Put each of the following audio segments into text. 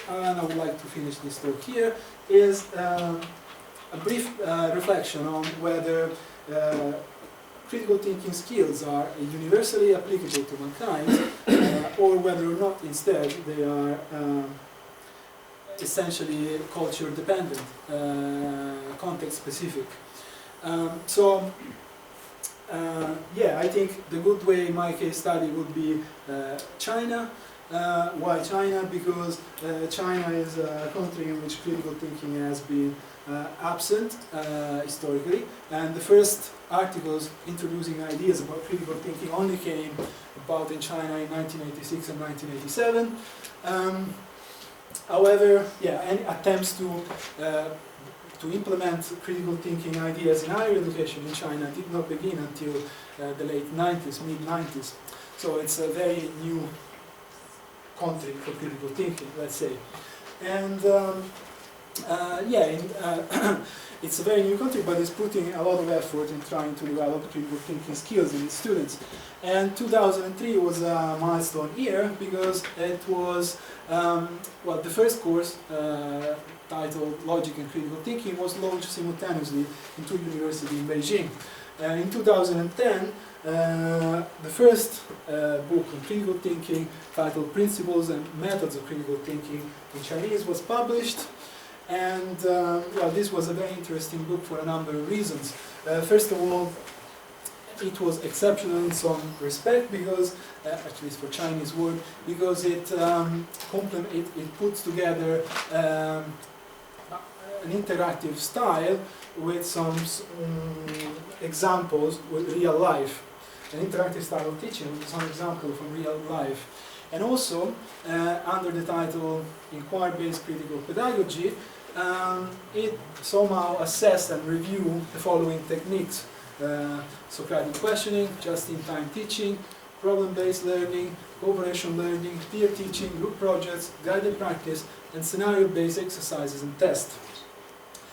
and I would like to finish this talk here, is a brief reflection on whether critical thinking skills are universally applicable to mankind, or whether or not instead they are essentially culture dependent, context specific. Yeah, I think the good way in my case study would be China. Why China? Because China is a country in which critical thinking has been absent historically, and the first articles introducing ideas about critical thinking only came about in China in 1986 and 1987. However, yeah, any attempts to implement critical thinking ideas in higher education in China did not begin until the late 90s, mid-90s. So it's a very new country for critical thinking, let's say. And it's a very new country, but it's putting a lot of effort in trying to develop critical thinking skills in its students. And 2003 was a milestone year because it was, the first course titled Logic and Critical Thinking was launched simultaneously in two universities in Beijing. In 2010, the first book on critical thinking, titled Principles and Methods of Critical Thinking in Chinese, was published. And this was a very interesting book for a number of reasons. First of all, it was exceptional in some respect because, at least for Chinese word, because it puts together an interactive style with some examples with real life. An interactive style of teaching with some examples from real life. And also, under the title Inquiry-Based Critical Pedagogy, it somehow assessed and reviewed the following techniques: Socratic questioning, just-in-time teaching, problem-based learning, cooperation learning, peer teaching, group projects, guided practice, and scenario-based exercises and tests.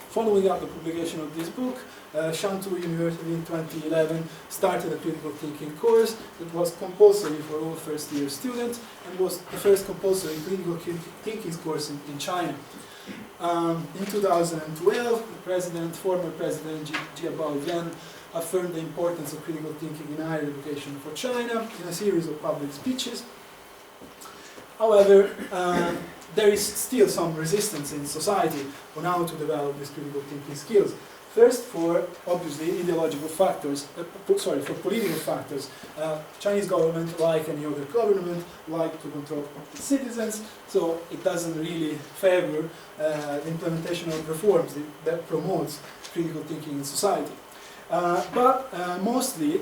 Following up the publication of this book, Shantou University in 2011 started a critical thinking course that was compulsory for all first-year students and was the first compulsory critical thinking course in China. In 2012, the former President Jiabao Yan affirmed the importance of critical thinking in higher education for China in a series of public speeches. However, there is still some resistance in society on how to develop these critical thinking skills. First, for obviously ideological factors, for political factors. Chinese government, like any other government, like to control its citizens, so it doesn't really favor the implementation of reforms that promotes critical thinking in society. But mostly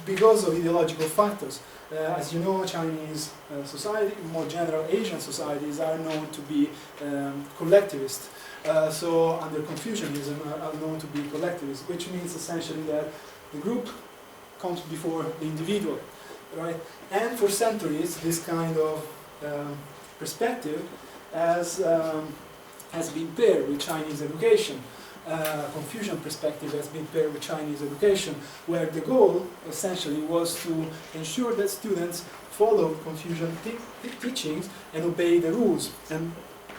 because of ideological factors. As you know, Chinese society, more general Asian societies, are known to be collectivist. So under Confucianism are known to be collectivist, which means essentially that the group comes before the individual, right? And for centuries, this kind of perspective has been paired with Chinese education. Confucian perspective has been paired with Chinese education, where the goal essentially was to ensure that students follow Confucian teachings and obey the rules and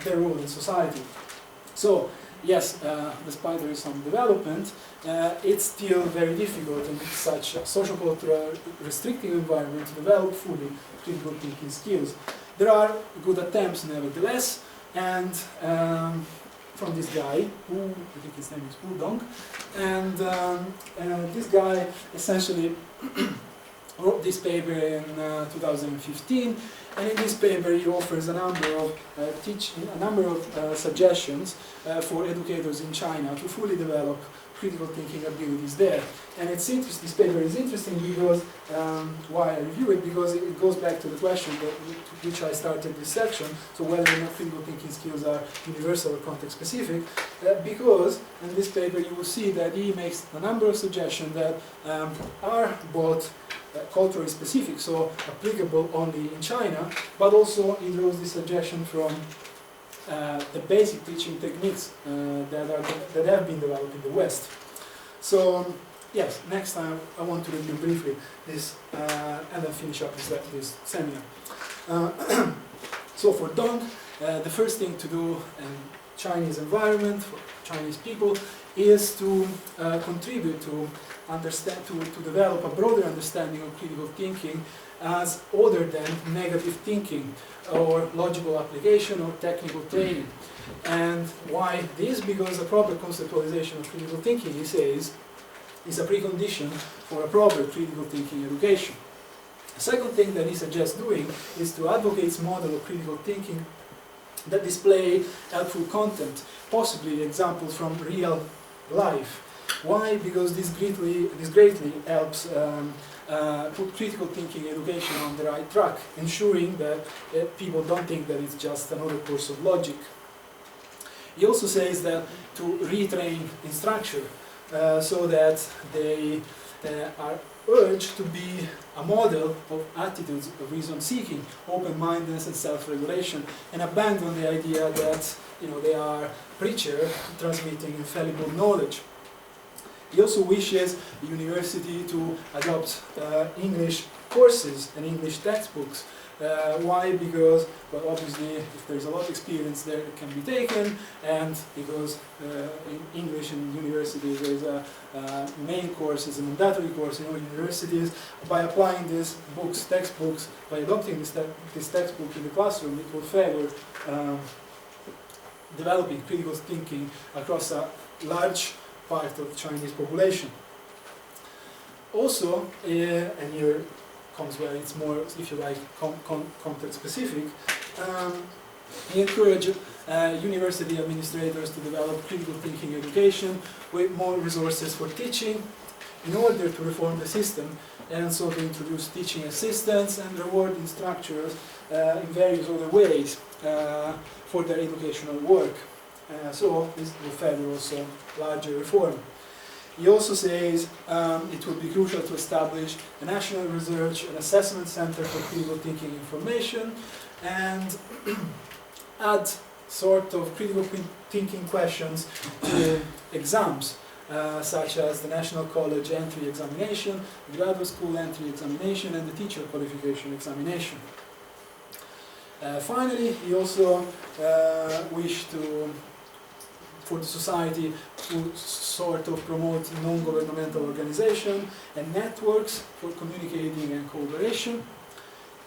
their role in society. So, yes, despite there is some development, it's still very difficult in such a social-cultural restrictive environment to develop fully critical thinking skills. There are good attempts nevertheless, and from this guy, who I think his name is Wu Dong, and this guy essentially wrote this paper in 2015, and in this paper he offers a number of suggestions for educators in China to fully develop critical thinking abilities there. And it's this paper is interesting because, why I review it, because it goes back to the question which I started this section, so whether or not critical thinking skills are universal or context specific, because in this paper you will see that he makes a number of suggestions that are both culturally specific, so applicable only in China, but also he draws this suggestion from the basic teaching techniques that have been developed in the West. So, yes, next time I want to review briefly this and then finish up this seminar. So for Dong, the first thing to do in Chinese environment for Chinese people is to contribute to understand, to develop a broader understanding of critical thinking as other than negative thinking or logical application or technical training. And why this? Because a proper conceptualization of critical thinking, he says, is a precondition for a proper critical thinking education. The second thing that he suggests doing is to advocate a model of critical thinking that display helpful content, possibly examples from real life. Why? Because this greatly helps put critical thinking education on the right track, ensuring that people don't think that it's just another course of logic. He also says that to retrain instructor so that they are urged to be a model of attitudes of reason-seeking, open-mindedness and self-regulation, and abandon the idea that they are preacher transmitting infallible knowledge. He also wishes the university to adopt English courses and English textbooks. Why? Because, well, obviously, if there's a lot of experience there, it can be taken, and because in English in universities there is a main course, is a mandatory course in all universities. By applying these books, textbooks, by adopting this textbook in the classroom, it will favor developing critical thinking across a large part of the Chinese population. Also, and here comes where it's more, if you like, context specific, he encouraged university administrators to develop critical thinking education with more resources for teaching in order to reform the system, and so to introduce teaching assistants and reward instructors in various other ways for their educational work. So this will favor also larger reform. He also says it would be crucial to establish a national research and assessment center for critical thinking information and add sort of critical thinking questions to exams, such as the National College Entry Examination, the Graduate School Entry Examination, and the Teacher Qualification Examination. Finally, he also wished for the society to sort of promote non-governmental organization and networks for communicating and cooperation.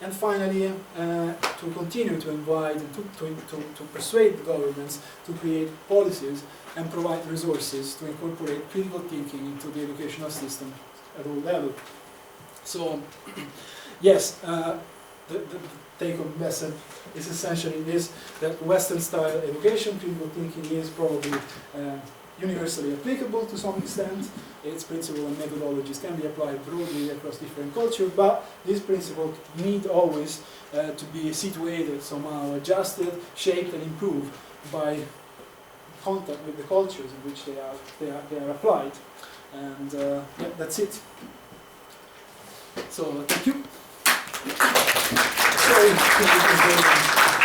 And finally, to continue to invite and to persuade the governments to create policies and provide resources to incorporate critical thinking into the educational system at all levels. So, yes, the take-home message is essentially this, that Western-style education, critical thinking is probably universally applicable to some extent. Its principles and methodologies can be applied broadly across different cultures, but these principles need always to be situated, somehow adjusted, shaped and improved by contact with the cultures in which they are applied. And yeah, that's it. So, thank you. Sorry.